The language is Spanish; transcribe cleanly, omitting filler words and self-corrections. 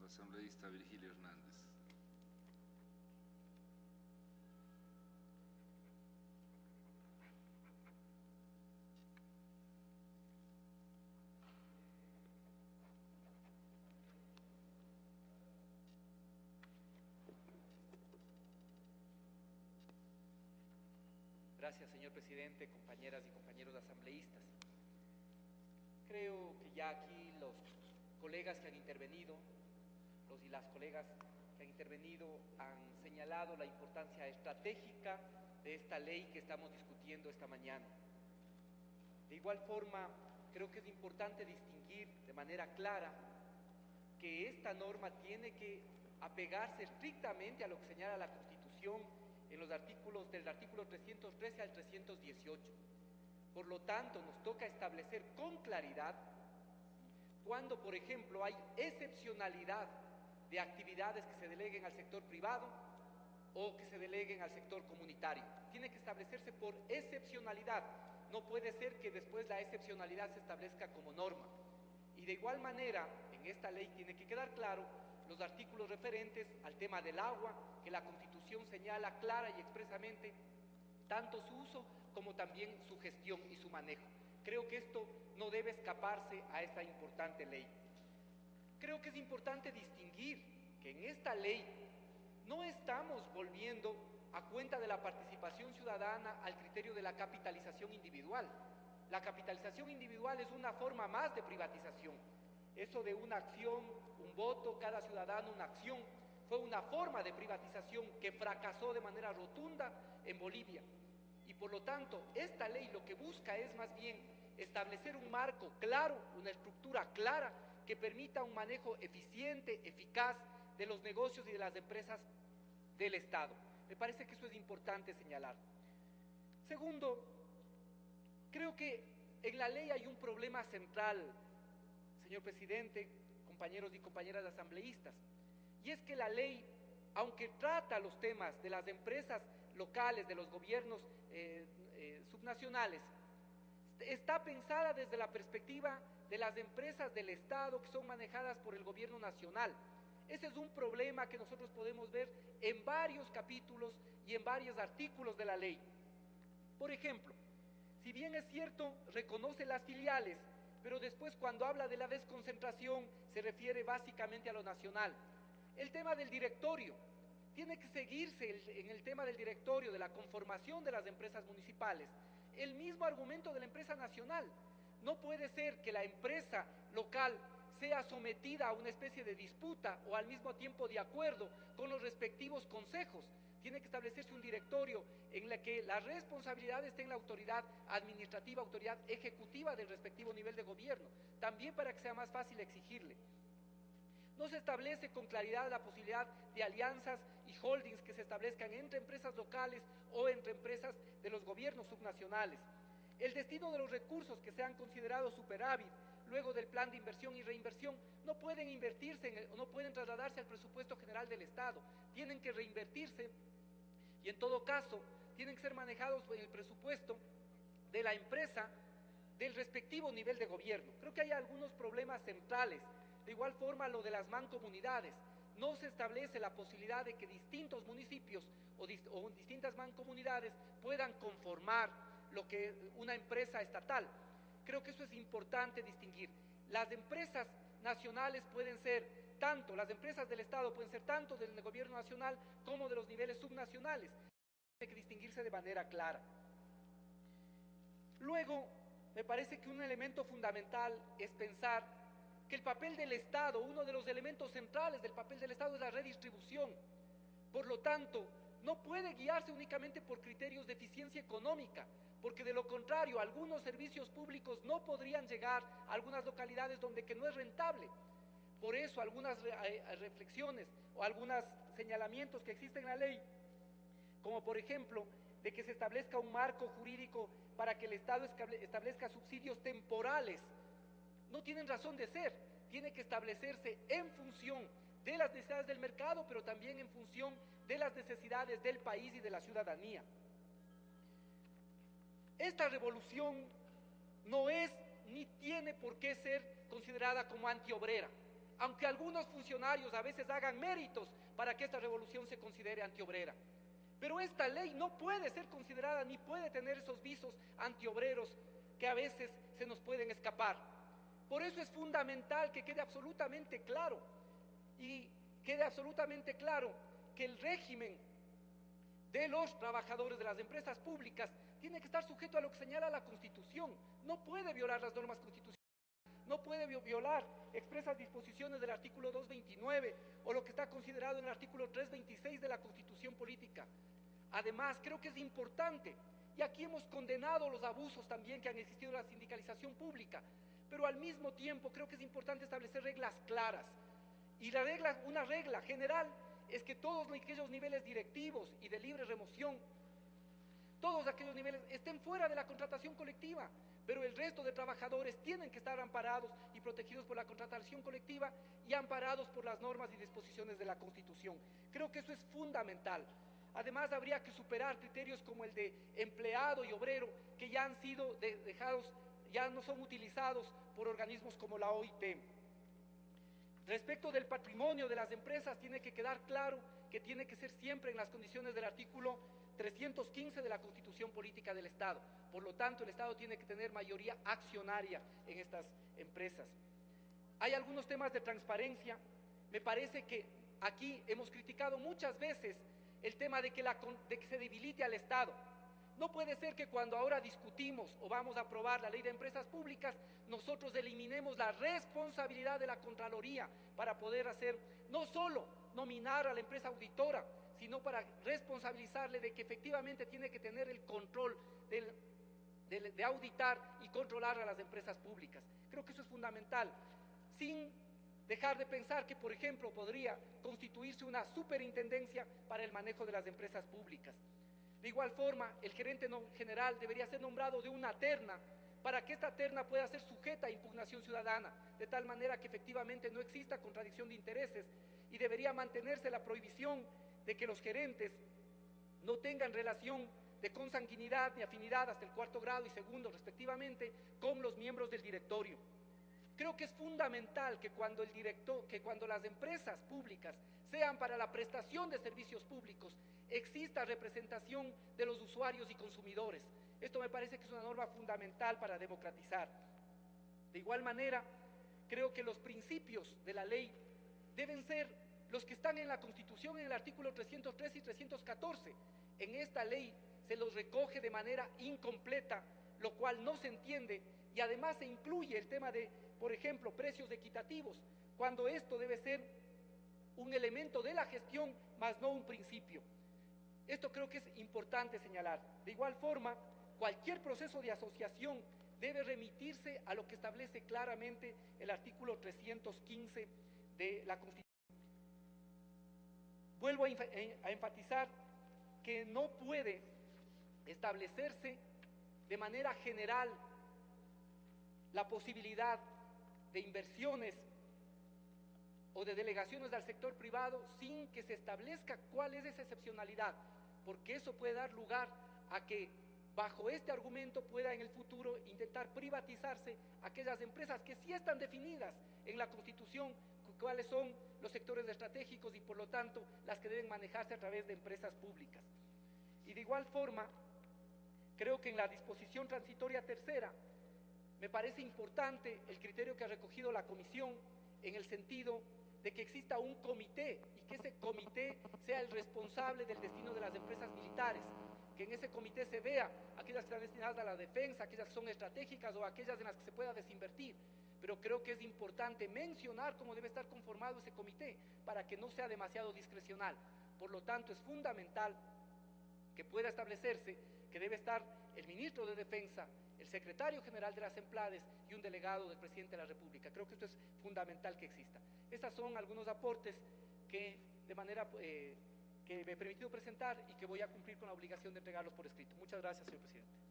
Asambleísta Virgilio Hernández. Gracias, señor presidente, compañeras y compañeros asambleístas. Creo que ya aquí los colegas que han intervenido, los y las colegas que han intervenido han señalado la importancia estratégica de esta ley que estamos discutiendo esta mañana. De igual forma, creo que es importante distinguir de manera clara que esta norma tiene que apegarse estrictamente a lo que señala la Constitución en los artículos del artículo 313 al 318. Por lo tanto, nos toca establecer con claridad cuando, por ejemplo, hay excepcionalidad de actividades que se deleguen al sector privado o que se deleguen al sector comunitario. Tiene que establecerse por excepcionalidad. No puede ser que después la excepcionalidad se establezca como norma. Y de igual manera, en esta ley tiene que quedar claro los artículos referentes al tema del agua, que la Constitución señala clara y expresamente tanto su uso como también su gestión y su manejo. Creo que esto no debe escaparse a esta importante ley. Creo que es importante distinguir que en esta ley no estamos volviendo a cuenta de la participación ciudadana al criterio de la capitalización individual. La capitalización individual es una forma más de privatización. Eso de una acción, un voto, cada ciudadano una acción, fue una forma de privatización que fracasó de manera rotunda en Bolivia. Y por lo tanto, esta ley lo que busca es más bien establecer un marco claro, una estructura clara que permita un manejo eficiente, eficaz de los negocios y de las empresas del Estado. Me parece que eso es importante señalar. Segundo, creo que en la ley hay un problema central, señor presidente, compañeros y compañeras asambleístas, y es que la ley, aunque trata los temas de las empresas locales, de los gobiernos subnacionales, está pensada desde la perspectiva de las empresas del Estado que son manejadas por el gobierno nacional. Ese es un problema que nosotros podemos ver en varios capítulos y en varios artículos de la ley. Por ejemplo, si bien es cierto, reconoce las filiales, pero después cuando habla de la desconcentración se refiere básicamente a lo nacional. El tema del directorio, tiene que seguirse en el tema del directorio, de la conformación de las empresas municipales, el mismo argumento de la empresa nacional. No puede ser que la empresa local sea sometida a una especie de disputa o al mismo tiempo de acuerdo con los respectivos consejos. Tiene que establecerse un directorio en el que la responsabilidad esté en la autoridad administrativa, autoridad ejecutiva del respectivo nivel de gobierno, también para que sea más fácil exigirle. No se establece con claridad la posibilidad de alianzas y holdings que se establezcan entre empresas locales o entre empresas de los gobiernos subnacionales. El destino de los recursos que sean considerados superávit luego del plan de inversión y reinversión no pueden invertirse no pueden trasladarse al presupuesto general del Estado, tienen que reinvertirse y en todo caso tienen que ser manejados en el presupuesto de la empresa del respectivo nivel de gobierno. Creo que hay algunos problemas centrales. De igual forma, lo de las mancomunidades. No se establece la posibilidad de que distintos municipios o distintas mancomunidades puedan conformar lo que una empresa estatal. Creo que eso es importante distinguir. Las empresas nacionales pueden ser tanto, las empresas del Estado pueden ser tanto del gobierno nacional como de los niveles subnacionales. Tiene que distinguirse de manera clara. Luego, me parece que un elemento fundamental es pensar que el papel del Estado, uno de los elementos centrales del papel del Estado es la redistribución. Por lo tanto, no puede guiarse únicamente por criterios de eficiencia económica, porque de lo contrario, algunos servicios públicos no podrían llegar a algunas localidades donde que no es rentable. Por eso, algunas reflexiones o algunos señalamientos que existen en la ley, como por ejemplo, de que se establezca un marco jurídico para que el Estado establezca subsidios temporales, no tienen razón de ser. Tiene que establecerse en función de las necesidades del mercado, pero también en función de las necesidades del país y de la ciudadanía. Esta revolución no es ni tiene por qué ser considerada como antiobrera. aunque algunos funcionarios a veces hagan méritos para que esta revolución se considere antiobrera. Pero esta ley no puede ser considerada ni puede tener esos visos antiobreros que a veces se nos pueden escapar. Por eso es fundamental que quede absolutamente claro y quede absolutamente claro que el régimen de los trabajadores de las empresas públicas tiene que estar sujeto a lo que señala la Constitución. No puede violar las normas constitucionales, no puede violar expresas disposiciones del artículo 229 o lo que está considerado en el artículo 326 de la Constitución Política. Además, creo que es importante, y aquí hemos condenado los abusos también que han existido en la sindicalización pública, pero al mismo tiempo creo que es importante establecer reglas claras. Y una regla general es que todos aquellos niveles directivos y de libre remoción, todos aquellos niveles estén fuera de la contratación colectiva, pero el resto de trabajadores tienen que estar amparados y protegidos por la contratación colectiva y amparados por las normas y disposiciones de la Constitución. Creo que eso es fundamental. Además, habría que superar criterios como el de empleado y obrero, que ya han sido dejados, ya no son utilizados por organismos como la OIT. Respecto del patrimonio de las empresas, tiene que quedar claro que tiene que ser siempre en las condiciones del artículo 315 de la Constitución Política del Estado. Por lo tanto, el Estado tiene que tener mayoría accionaria en estas empresas. Hay algunos temas de transparencia. Me parece que aquí hemos criticado muchas veces el tema de que se debilite al Estado. No puede ser que cuando ahora discutimos o vamos a aprobar la ley de empresas públicas, nosotros eliminemos la responsabilidad de la Contraloría para poder hacer, no solo nominar a la empresa auditora, sino para responsabilizarle de que efectivamente tiene que tener el control de auditar y controlar a las empresas públicas. Creo que eso es fundamental, sin dejar de pensar que, por ejemplo, podría constituirse una superintendencia para el manejo de las empresas públicas. De igual forma, el gerente general debería ser nombrado de una terna para que esta terna pueda ser sujeta a impugnación ciudadana, de tal manera que efectivamente no exista contradicción de intereses, y debería mantenerse la prohibición de que los gerentes no tengan relación de consanguinidad ni afinidad hasta el 4º grado y 2º respectivamente con los miembros del directorio. Creo que es fundamental que cuando las empresas públicas sean para la prestación de servicios públicos, exista representación de los usuarios y consumidores. Esto me parece que es una norma fundamental para democratizar. De igual manera, creo que los principios de la ley deben ser los que están en la Constitución en el artículo 303 y 314. En esta ley se los recoge de manera incompleta, lo cual no se entiende, y además se incluye el tema de, por ejemplo, precios equitativos, cuando esto debe ser un elemento de la gestión, más no un principio. Esto creo que es importante señalar. De igual forma, cualquier proceso de asociación debe remitirse a lo que establece claramente el artículo 315 de la Constitución. Vuelvo a enfatizar que no puede establecerse de manera general la posibilidad de inversiones o de delegaciones al sector privado sin que se establezca cuál es esa excepcionalidad, porque eso puede dar lugar a que bajo este argumento pueda en el futuro intentar privatizarse aquellas empresas que sí están definidas en la Constitución, cuáles son los sectores estratégicos y por lo tanto las que deben manejarse a través de empresas públicas. Y de igual forma, creo que en la disposición transitoria tercera me parece importante el criterio que ha recogido la Comisión en el sentido de que exista un comité y que ese comité sea el responsable del destino de las empresas militares, que en ese comité se vea aquellas que están destinadas a la defensa, aquellas que son estratégicas o aquellas en las que se pueda desinvertir. Pero creo que es importante mencionar cómo debe estar conformado ese comité para que no sea demasiado discrecional. Por lo tanto, es fundamental que pueda establecerse que debe estar el ministro de Defensa, el secretario general de las EMPLADES y un delegado del presidente de la República. Creo que esto es fundamental que exista. Estos son algunos aportes que que me he permitido presentar y que voy a cumplir con la obligación de entregarlos por escrito. Muchas gracias, señor presidente.